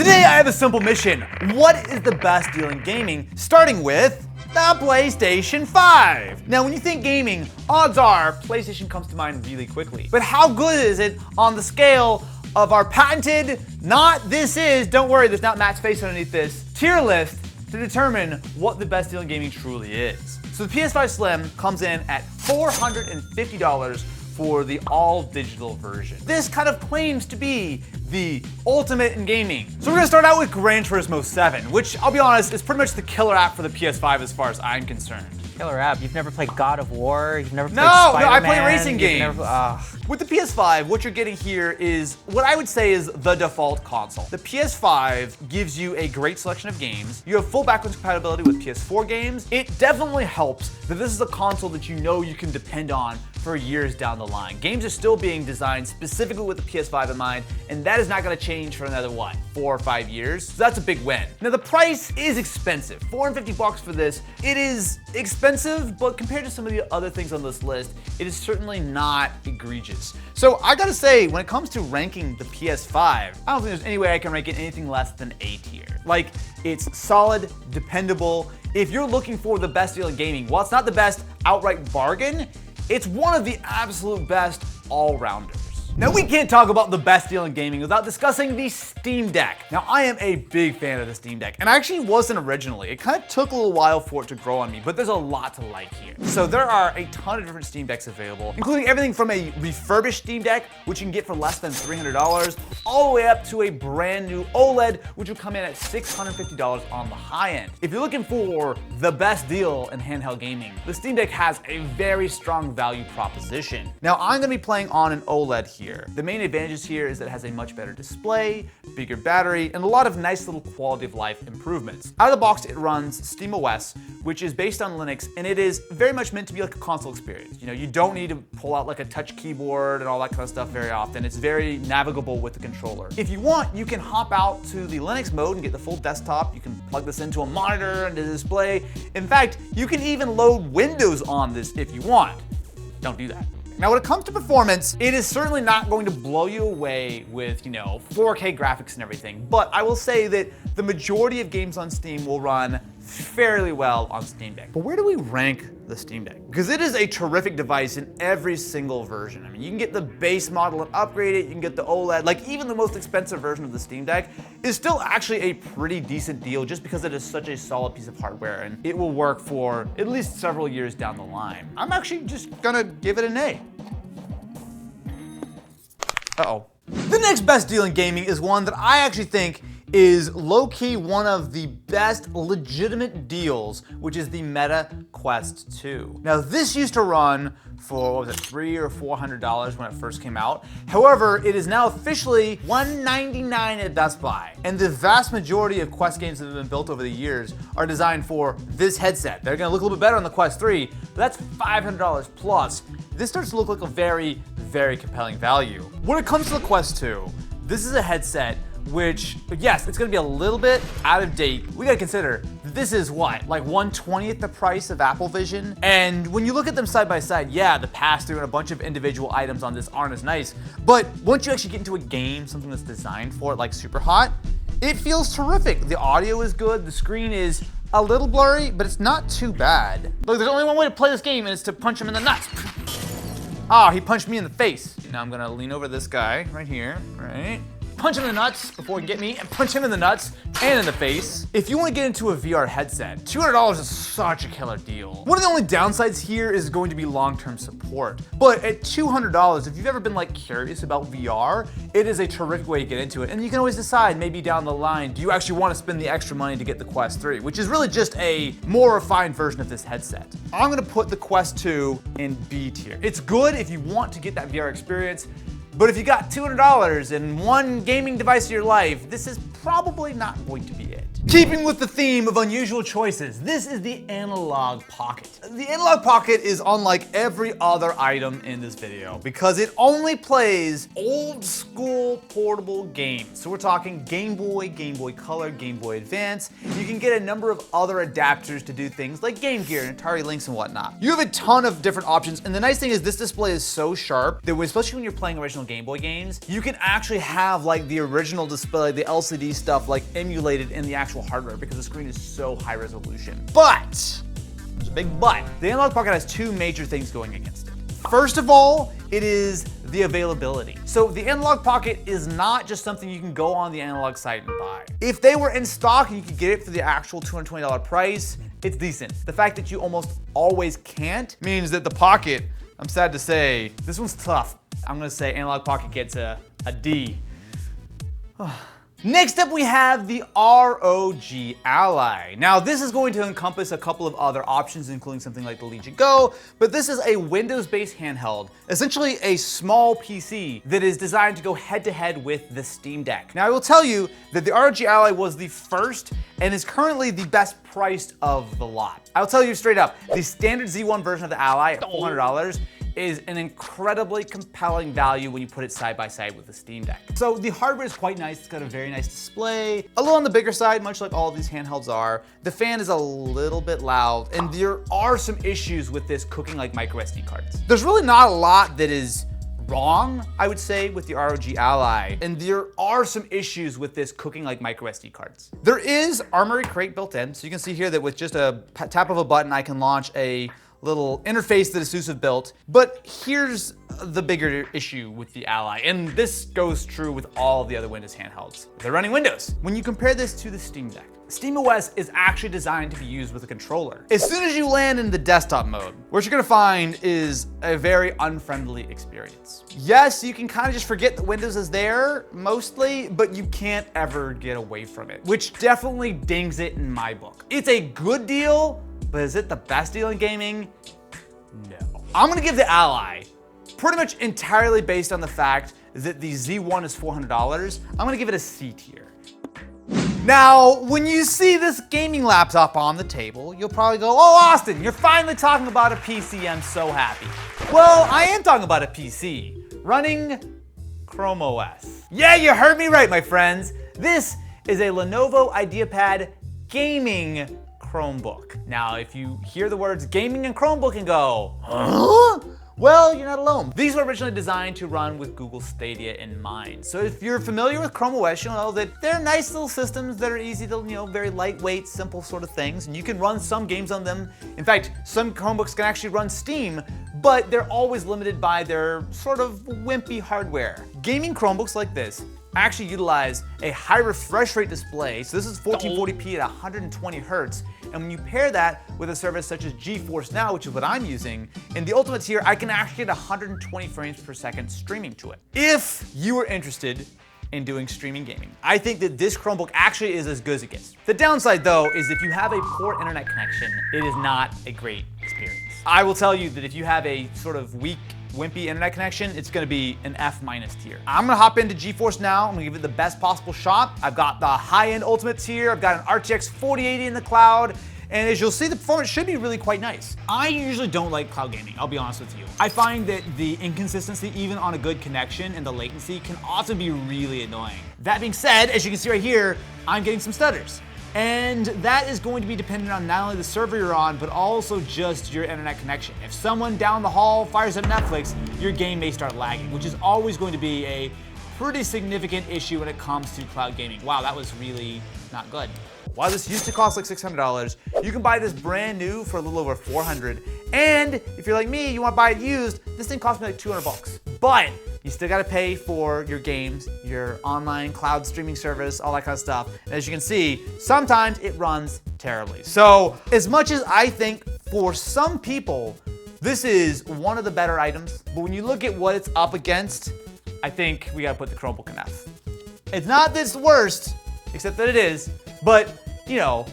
Today I have a simple mission. What is the best deal in gaming? Starting with the PlayStation 5. Now when you think gaming, odds are PlayStation comes to mind really quickly. But how good is it on the scale of our patented, don't worry, there's not Matt's face underneath this, tier list to determine what the best deal in gaming truly is. So the PS5 Slim comes in at $450 for the all-digital version. This kind of claims to be the ultimate in gaming. So we're gonna start out with Gran Turismo 7, which I'll be honest, is pretty much the killer app for the PS5 as far as I'm concerned. Killer app? You've never played God of War? You've never played Spider-Man? No, I play Spider-Man? racing games. With the PS5, what you're getting here is what I would say is the default console. The PS5 gives you a great selection of games. You have full backwards compatibility with PS4 games. It definitely helps that this is a console that you know you can depend on for years down the line. Games are still being designed specifically with the PS5 in mind, and that is not gonna change for another, 4 or 5 years? So that's a big win. Now the price is expensive. $450 for this. It is expensive, but compared to some of the other things on this list, it is certainly not egregious. So I gotta say, when it comes to ranking the PS5, I don't think there's any way I can rank it anything less than A tier. Like, it's solid, dependable. If you're looking for the best deal in gaming, while it's not the best outright bargain, it's one of the absolute best all-rounders. Now we can't talk about the best deal in gaming without discussing the Steam Deck. Now I am a big fan of the Steam Deck, and I actually wasn't originally. It kind of took a little while for it to grow on me, but there's a lot to like here. So there are a ton of different Steam Decks available, including everything from a refurbished Steam Deck, which you can get for less than $300, all the way up to a brand new OLED, which will come in at $650 on the high end. If you're looking for the best deal in handheld gaming, the Steam Deck has a very strong value proposition. Now I'm gonna be playing on an OLED here. The main advantages here is that it has a much better display, bigger battery, and a lot of nice little quality of life improvements. Out of the box, it runs SteamOS, which is based on Linux, and it is very much meant to be like a console experience. You know, you don't need to pull out like a touch keyboard and all that kind of stuff very often. It's very navigable with the controller. If you want, you can hop out to the Linux mode and get the full desktop. You can plug this into a monitor and a display. In fact, you can even load Windows on this if you want. Don't do that. Now when it comes to performance, it is certainly not going to blow you away with, 4K graphics and everything, but I will say that the majority of games on Steam will run fairly well on Steam Deck. But where do we rank the Steam Deck? Because it is a terrific device in every single version. I mean, you can get the base model and upgrade it, you can get the OLED, like even the most expensive version of the Steam Deck is still actually a pretty decent deal just because it is such a solid piece of hardware and it will work for at least several years down the line. I'm actually just gonna give it an A. Uh-oh. The next best deal in gaming is one that I actually think is low-key one of the best legitimate deals, which is the Meta Quest 2. Now this used to run for, $300 or $400 when it first came out. However, it is now officially $199 at Best Buy. And the vast majority of Quest games that have been built over the years are designed for this headset. They're gonna look a little bit better on the Quest 3, but that's $500 plus. This starts to look like a very, very compelling value. When it comes to the Quest 2, this is a headset which, yes, it's gonna be a little bit out of date. We gotta consider, this is what, like 1/20th the price of Apple Vision? And when you look at them side by side, yeah, the pass-through and a bunch of individual items on this aren't as nice, but once you actually get into a game, something that's designed for it, like Super Hot, it feels terrific. The audio is good, the screen is a little blurry, but it's not too bad. Look, there's only one way to play this game, and it's to punch him in the nuts. Ah, he punched me in the face. Now I'm gonna lean over this guy right here, right? Punch him in the nuts before he can get me, and punch him in the nuts and in the face. If you want to get into a VR headset, $200 is such a killer deal. One of the only downsides here is going to be long-term support. But at $200, if you've ever been curious about VR, it is a terrific way to get into it. And you can always decide maybe down the line, do you actually want to spend the extra money to get the Quest 3, which is really just a more refined version of this headset. I'm gonna put the Quest 2 in B tier. It's good if you want to get that VR experience, but if you got $200 and one gaming device in your life, this is probably not going to be it. Keeping with the theme of unusual choices, this is the Analogue Pocket. The Analogue Pocket is unlike every other item in this video because it only plays old school portable games. So we're talking Game Boy, Game Boy Color, Game Boy Advance. You can get a number of other adapters to do things like Game Gear and Atari Lynx and whatnot. You have a ton of different options, and the nice thing is this display is so sharp that especially when you're playing original Game Boy games, you can actually have like the original display, the LCD stuff like emulated in the actual hardware because the screen is so high resolution. But, there's a big but. The Analogue Pocket has two major things going against it. First of all, it is the availability. So the Analogue Pocket is not just something you can go on the Analogue site and buy. If they were in stock and you could get it for the actual $220 price, it's decent. The fact that you almost always can't means that the Pocket, I'm sad to say, this one's tough. I'm gonna say Analogue Pocket gets a D. Next up we have the ROG Ally. Now this is going to encompass a couple of other options, including something like the Legion Go, but this is a Windows-based handheld, essentially a small PC that is designed to go head-to-head with the Steam Deck. Now I will tell you that the ROG Ally was the first and is currently the best priced of the lot. I'll tell you straight up, the standard Z1 version of the Ally at $400 is an incredibly compelling value when you put it side by side with the Steam Deck. So the hardware is quite nice. It's got a very nice display. A little on the bigger side, much like all of these handhelds are. The fan is a little bit loud, and there are some issues with this cooking like micro SD cards. There's really not a lot that is wrong, I would say, with the ROG Ally, and there are some issues with this cooking like micro SD cards. There is Armory Crate built in, so you can see here that with just a tap of a button, I can launch a little interface that ASUS built. But here's the bigger issue with the Ally, and this goes true with all the other Windows handhelds. They're running Windows. When you compare this to the Steam Deck, SteamOS is actually designed to be used with a controller. As soon as you land in the desktop mode, what you're gonna find is a very unfriendly experience. Yes, you can kind of just forget that Windows is there, mostly, but you can't ever get away from it, which definitely dings it in my book. It's a good deal, but is it the best deal in gaming? No. I'm gonna give the Ally pretty much entirely based on the fact that the Z1 is $400. I'm gonna give it a C tier. Now, when you see this gaming laptop on the table, you'll probably go, oh, Austin, you're finally talking about a PC, I'm so happy. Well, I am talking about a PC running Chrome OS. Yeah, you heard me right, my friends. This is a Lenovo IdeaPad gaming Chromebook. Now, if you hear the words gaming and Chromebook and go, huh? Well, you're not alone. These were originally designed to run with Google Stadia in mind. So if you're familiar with Chrome OS, you'll know that they're nice little systems that are easy to, very lightweight, simple sort of things. And you can run some games on them. In fact, some Chromebooks can actually run Steam, but they're always limited by their sort of wimpy hardware. Gaming Chromebooks like this actually utilize a high refresh rate display. So this is 1440p at 120 hertz. And when you pair that with a service such as GeForce Now, which is what I'm using, in the Ultimate tier, I can actually get 120 frames per second streaming to it. If you are interested in doing streaming gaming, I think that this Chromebook actually is as good as it gets. The downside though is if you have a poor internet connection, it is not a great experience. I will tell you that if you have a sort of weak, wimpy internet connection, it's gonna be an F- tier. I'm gonna hop into GeForce Now. I'm gonna give it the best possible shot. I've got the high-end Ultimate tier. I've got an RTX 4080 in the cloud. And as you'll see, the performance should be really quite nice. I usually don't like cloud gaming, I'll be honest with you. I find that the inconsistency, even on a good connection, and the latency can often be really annoying. That being said, as you can see right here, I'm getting some stutters. And that is going to be dependent on not only the server you're on, but also just your internet connection. If someone down the hall fires up Netflix, your game may start lagging, which is always going to be a pretty significant issue when it comes to cloud gaming. Wow, that was really not good. While this used to cost like $600, you can buy this brand new for a little over $400. And if you're like me, you want to buy it used, this thing cost me like $200. But you still got to pay for your games, your online cloud streaming service, all that kind of stuff. And as you can see, sometimes it runs terribly. So as much as I think for some people, this is one of the better items, but when you look at what it's up against, I think we got to put the Chromebook in F. It's not this worst, except that it is, but it's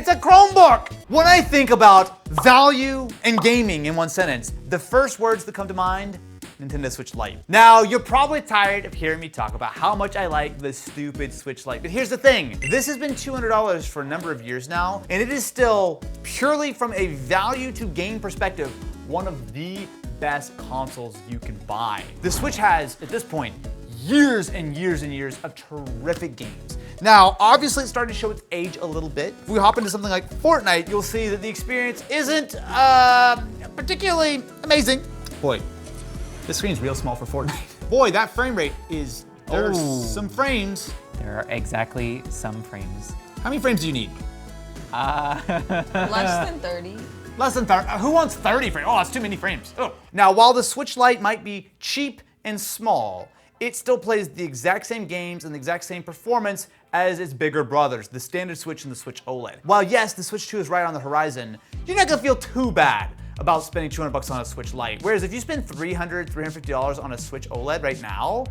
a Chromebook! When I think about value and gaming in one sentence, the first words that come to mind Nintendo Switch Lite. Now, you're probably tired of hearing me talk about how much I like the stupid Switch Lite, but here's the thing. This has been $200 for a number of years now, and it is still, purely from a value to game perspective, one of the best consoles you can buy. The Switch has, at this point, years and years and years of terrific games. Now, obviously it's starting to show its age a little bit. If we hop into something like Fortnite, you'll see that the experience isn't particularly amazing. Boy, this screen's real small for Fortnite. Boy, that frame rate is, there's some frames. There are exactly some frames. How many frames do you need? Less than 30. Less than 30. Who wants 30 frames? Oh, that's too many frames. Oh. Now, while the Switch Lite might be cheap and small, it still plays the exact same games and the exact same performance as its bigger brothers, the standard Switch and the Switch OLED. While yes, the Switch 2 is right on the horizon, you're not gonna feel too bad about spending $200 on a Switch Lite. Whereas if you spend $300, $350 on a Switch OLED right now,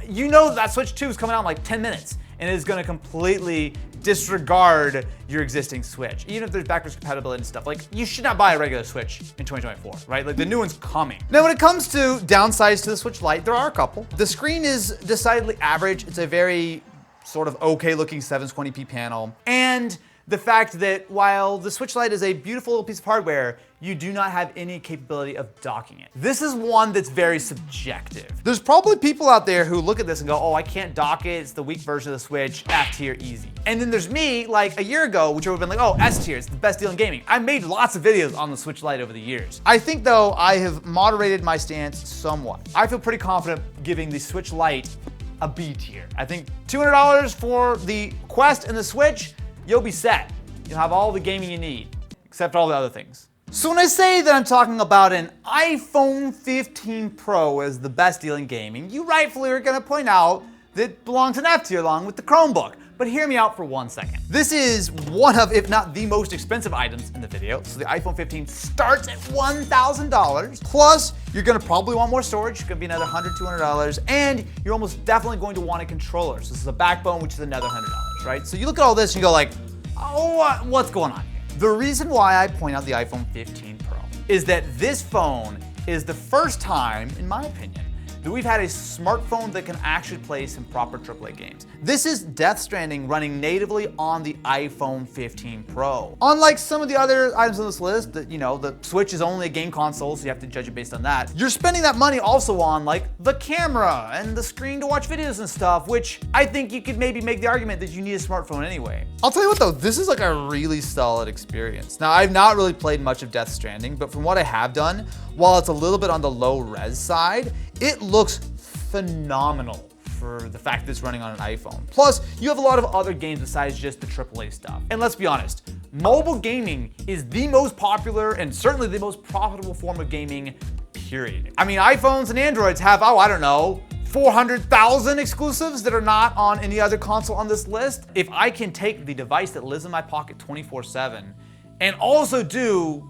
you know that Switch 2 is coming out in like 10 minutes and is gonna completely disregard your existing Switch. Even if there's backwards compatibility and stuff, like you should not buy a regular Switch in 2024, right? Like the new one's coming. Now when it comes to downsides to the Switch Lite, there are a couple. The screen is decidedly average. It's a very sort of okay looking 720p panel. And the fact that while the Switch Lite is a beautiful little piece of hardware, you do not have any capability of docking it. This is one that's very subjective. There's probably people out there who look at this and go, oh, I can't dock it, it's the weak version of the Switch, F tier, easy. And then there's me, like a year ago, which would have been like, oh, S tier, it's the best deal in gaming. I made lots of videos on the Switch Lite over the years. I think though, I have moderated my stance somewhat. I feel pretty confident giving the Switch Lite a B tier. I think $200 for the Quest and the Switch, you'll be set. You'll have all the gaming you need, except all the other things. So when I say that I'm talking about an iPhone 15 Pro as the best deal in gaming, you rightfully are gonna point out that it belongs in F tier along with the Chromebook. But hear me out for 1 second. This is one of, if not the most expensive items in the video. So the iPhone 15 starts at $1,000. Plus, you're gonna probably want more storage. It's gonna be another $100, $200. And you're almost definitely going to want a controller. So this is a backbone, which is another $100, right? So you look at all this and you go like, oh, what's going on here? The reason why I point out the iPhone 15 Pro is that this phone is the first time, in my opinion, that we've had a smartphone that can actually play some proper AAA games. This is Death Stranding running natively on the iPhone 15 Pro. Unlike some of the other items on this list, that, you know, the Switch is only a game console, so you have to judge it based on that. You're spending that money also on like the camera and the screen to watch videos and stuff, which I think you could maybe make the argument that you need a smartphone anyway. I'll tell you what though, this is like a really solid experience. Now, I've not really played much of Death Stranding, but from what I have done, while it's a little bit on the low res side, it looks phenomenal for the fact that it's running on an iPhone. Plus, you have a lot of other games besides just the AAA stuff. And let's be honest, mobile gaming is the most popular and certainly the most profitable form of gaming, period. I mean, iPhones and Androids have, oh, I don't know, 400,000 exclusives that are not on any other console on this list. If I can take the device that lives in my pocket 24/7 and also do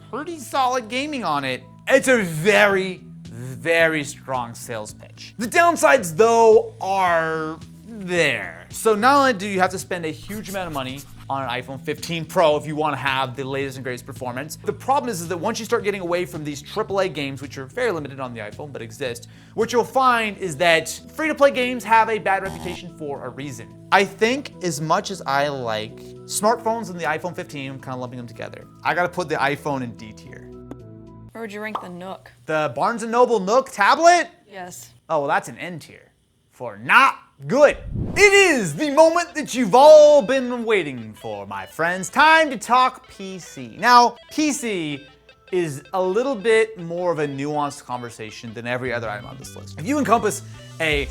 pretty solid gaming on it, it's a very strong sales pitch. The downsides though are there. So not only do you have to spend a huge amount of money on an iPhone 15 Pro if you want to have the latest and greatest performance, the problem is that once you start getting away from these AAA games, which are very limited on the iPhone but exist, what you'll find is that free-to-play games have a bad reputation for a reason. I think as much as I like smartphones and the iPhone 15, I'm kind of lumping them together, I gotta put the iPhone in D tier. Where would you rank the Nook? The Barnes & Noble Nook tablet? Yes. Oh, well, that's an N tier for not good. It is the moment that you've all been waiting for, my friends. Time to talk PC. Now, PC is a little bit more of a nuanced conversation than every other item on this list. If you encompass a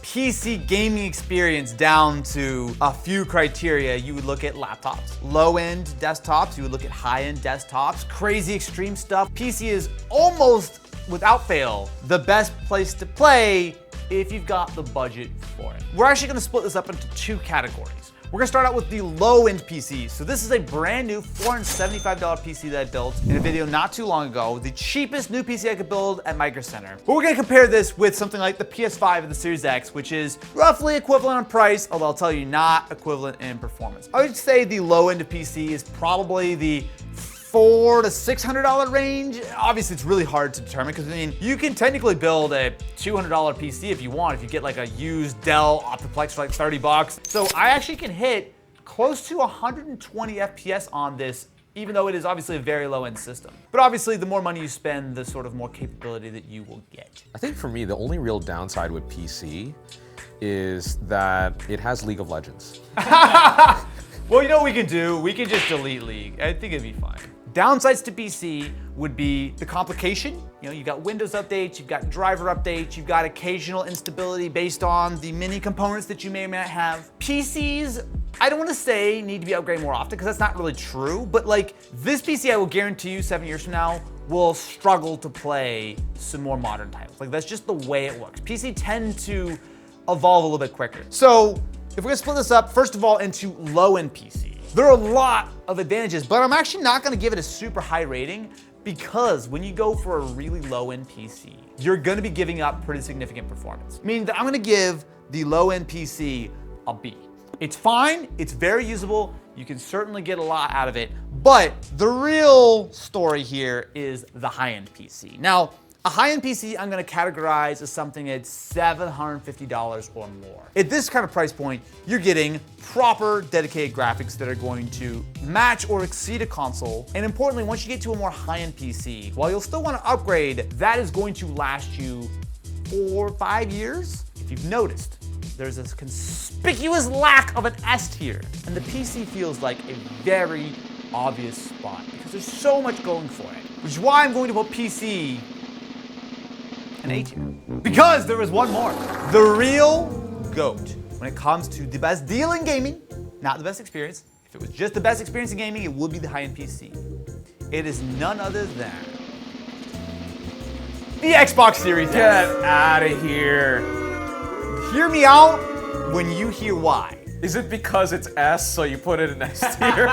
PC gaming experience down to a few criteria, you would look at laptops, low-end desktops, you would look at high-end desktops, crazy extreme stuff. PC is almost, without fail, the best place to play if you've got the budget for it. We're actually gonna split this up into two categories. We're gonna start out with the low-end PC. So this is a brand new $475 PC that I built in a video not too long ago, the cheapest new PC I could build at Micro Center. But we're gonna compare this with something like the PS5 and the Series X, which is roughly equivalent in price, although I'll tell you not equivalent in performance. I would say the low end of PC is probably the $400 to $600 range. Obviously, it's really hard to determine because I mean, you can technically build a $200 PC if you want, if you get like a used Dell Optiplex for like 30 bucks. So I actually can hit close to 120 FPS on this, even though it is obviously a very low-end system. But obviously, the more money you spend, the sort of more capability that you will get. I think for me, the only real downside with PC is that it has League of Legends. Well, you know what we can do? We can just delete League. I think it'd be fine. Downsides to PC would be the complication. You know, you've got Windows updates, you've got driver updates, you've got occasional instability based on the mini components that you may or may not have. PCs, I don't want to say need to be upgraded more often because that's not really true, but like this PC, I will guarantee you 7 years from now will struggle to play some more modern titles. Like that's just the way it works. PC tend to evolve a little bit quicker. So if we're gonna split this up, first of all, into low-end PC, there are a lot of advantages, but I'm actually not gonna give it a super high rating because when you go for a really low-end PC, you're gonna be giving up pretty significant performance. Meaning that I'm gonna give the low-end PC a B. It's fine, it's very usable, you can certainly get a lot out of it, but the real story here is the high-end PC. Now, a high-end PC I'm gonna categorize as something at $750 or more. At this kind of price point, you're getting proper dedicated graphics that are going to match or exceed a console. And importantly, once you get to a more high-end PC, while you'll still wanna upgrade, that is going to last you 4 or 5 years. If you've noticed, there's this conspicuous lack of an S tier. And the PC feels like a very obvious spot because there's so much going for it. Which is why I'm going to put PC an A tier. Because there is one more. The real GOAT when it comes to the best deal in gaming, not the best experience. If it was just the best experience in gaming, it would be the high-end PC. It is none other than the Xbox Series S. Get out of here. Hear me out when you hear why. Is it because it's S, so you put it in S tier?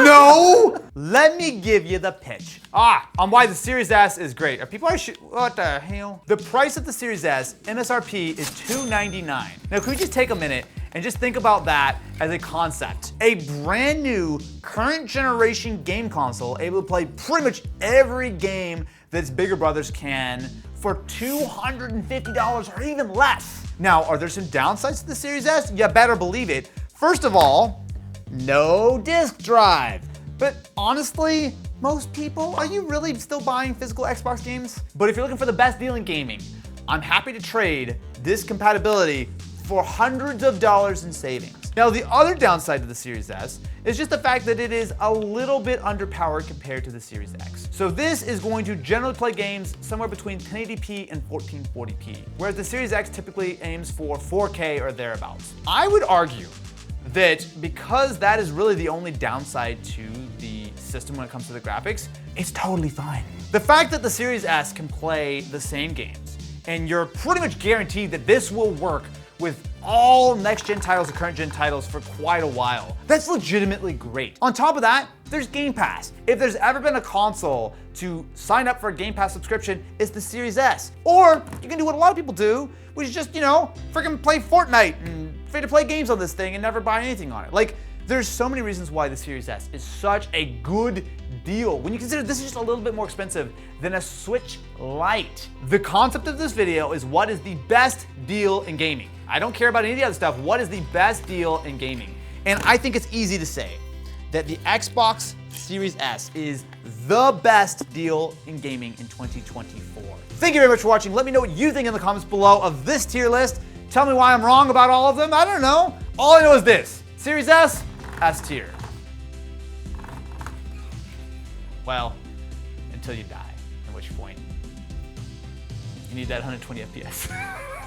No! Let me give you the pitch. On why the Series S is great. Are people what the hell? The price of the Series S, MSRP, is $299. Now, can we just take a minute and just think about that as a concept? A brand new, current generation game console able to play pretty much every game that its bigger brothers can for $250 or even less. Now, are there some downsides to the Series S? You better believe it. First of all, no disk drive. But honestly, most people, are you really still buying physical Xbox games? But if you're looking for the best deal in gaming, I'm happy to trade this compatibility for hundreds of dollars in savings. Now, the other downside to the Series S is just the fact that it is a little bit underpowered compared to the Series X. So this is going to generally play games somewhere between 1080p and 1440p, whereas the Series X typically aims for 4K or thereabouts. I would argue that because that is really the only downside to the system when it comes to the graphics, it's totally fine. The fact that the Series S can play the same games, and you're pretty much guaranteed that this will work with all next-gen titles and current-gen titles for quite a while. That's legitimately great. On top of that, there's Game Pass. If there's ever been a console to sign up for a Game Pass subscription, it's the Series S. Or you can do what a lot of people do, which is just, freaking play Fortnite and free-to-play games on this thing and never buy anything on it. Like, there's so many reasons why the Series S is such a good deal when you consider this is just a little bit more expensive than a Switch Lite. The concept of this video is what is the best deal in gaming. I don't care about any of the other stuff. What is the best deal in gaming? And I think it's easy to say that the Xbox Series S is the best deal in gaming in 2024. Thank you very much for watching. Let me know what you think in the comments below of this tier list. Tell me why I'm wrong about all of them. I don't know. All I know is this. Series S, S tier. Well, until you die, at which point you need that 120 FPS.